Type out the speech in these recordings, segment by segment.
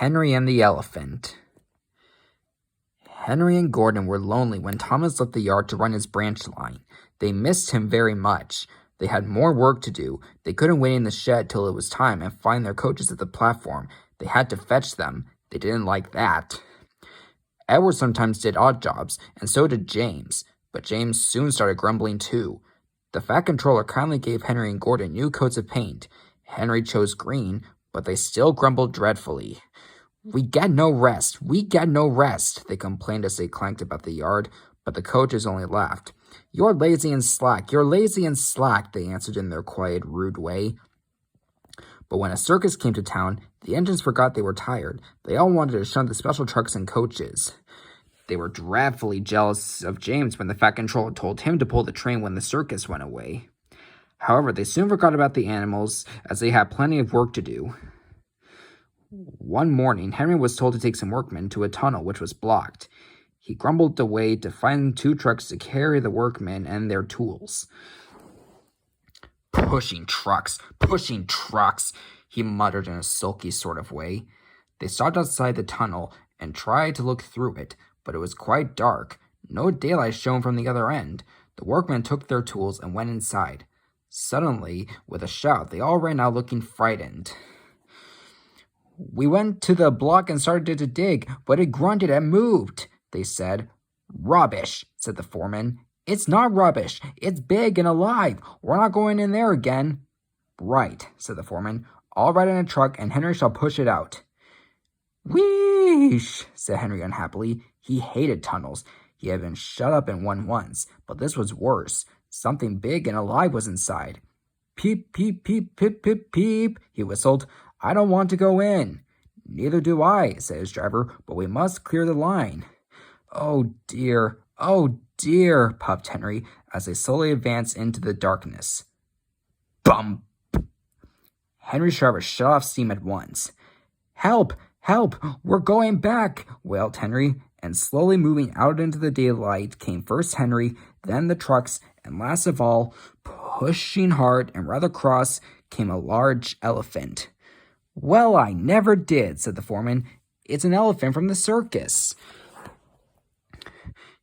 Henry and the Elephant. Henry and Gordon were lonely when Thomas left the yard to run his branch line. They missed him very much. They had more work to do. They couldn't wait in the shed till it was time and find their coaches at the platform. They had to fetch them. They didn't like that. Edward sometimes did odd jobs, and so did James. But James soon started grumbling too. The Fat Controller kindly gave Henry and Gordon new coats of paint. Henry chose green, but they still grumbled dreadfully. "We get no rest, we get no rest," they complained as they clanked about the yard, but the coaches only laughed. "You're lazy and slack, you're lazy and slack," they answered in their quiet, rude way. But when a circus came to town, the engines forgot they were tired. They all wanted to shun the special trucks and coaches. They were dreadfully jealous of James when the Fat Controller told him to pull the train when the circus went away. However, they soon forgot about the animals, as they had plenty of work to do. One morning, Henry was told to take some workmen to a tunnel which was blocked. He grumbled away to find 2 trucks to carry the workmen and their tools. Pushing trucks, he muttered in a sulky sort of way. They stopped outside the tunnel and tried to look through it, but it was quite dark. No daylight shone from the other end. The workmen took their tools and went inside. Suddenly, with a shout, they all ran out looking frightened. "We went to the block and started to dig, but it grunted and moved," they said. "Rubbish," said the foreman. "It's not rubbish. It's big and alive. We're not going in there again." "Right," said the foreman. "I'll ride in a truck and Henry shall push it out." "Wheesh," said Henry unhappily. He hated tunnels. He had been shut up in one once, but this was worse. Something big and alive was inside. "Peep, peep, peep, pip, pip, peep," he whistled. "I don't want to go in." "Neither do I," said his driver, "but we must clear the line." Oh dear, puffed Henry, as they slowly advanced into the darkness. Bump! Henry's driver shut off steam at once. "Help! Help! We're going back!" wailed Henry, and slowly moving out into the daylight came first Henry, then the trucks, and last of all, pushing hard and rather cross, came a large elephant. "Well, I never did," said the foreman. "It's an elephant from the circus."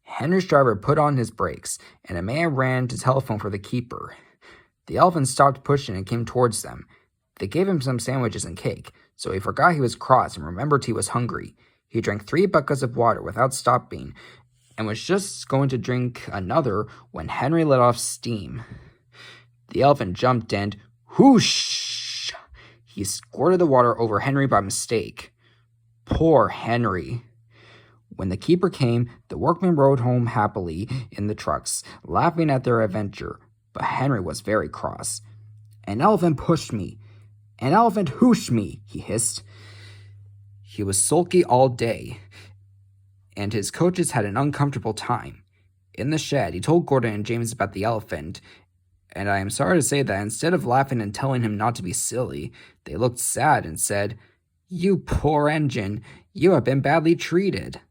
Henry's driver put on his brakes, and a man ran to telephone for the keeper. The elephant stopped pushing and came towards them. They gave him some sandwiches and cake, so he forgot he was cross and remembered he was hungry. He drank 3 buckets of water without stopping, and was just going to drink another when Henry let off steam. The elephant jumped and, whoosh! He squirted the water over Henry by mistake. Poor Henry. When the keeper came, the workmen rode home happily in the trucks, laughing at their adventure, but Henry was very cross. "An elephant pushed me. An elephant hooshed me," he hissed. He was sulky all day, and his coaches had an uncomfortable time. In the shed, he told Gordon and James about the elephant, and I am sorry to say that instead of laughing and telling him not to be silly, they looked sad and said, "You poor engine, you have been badly treated."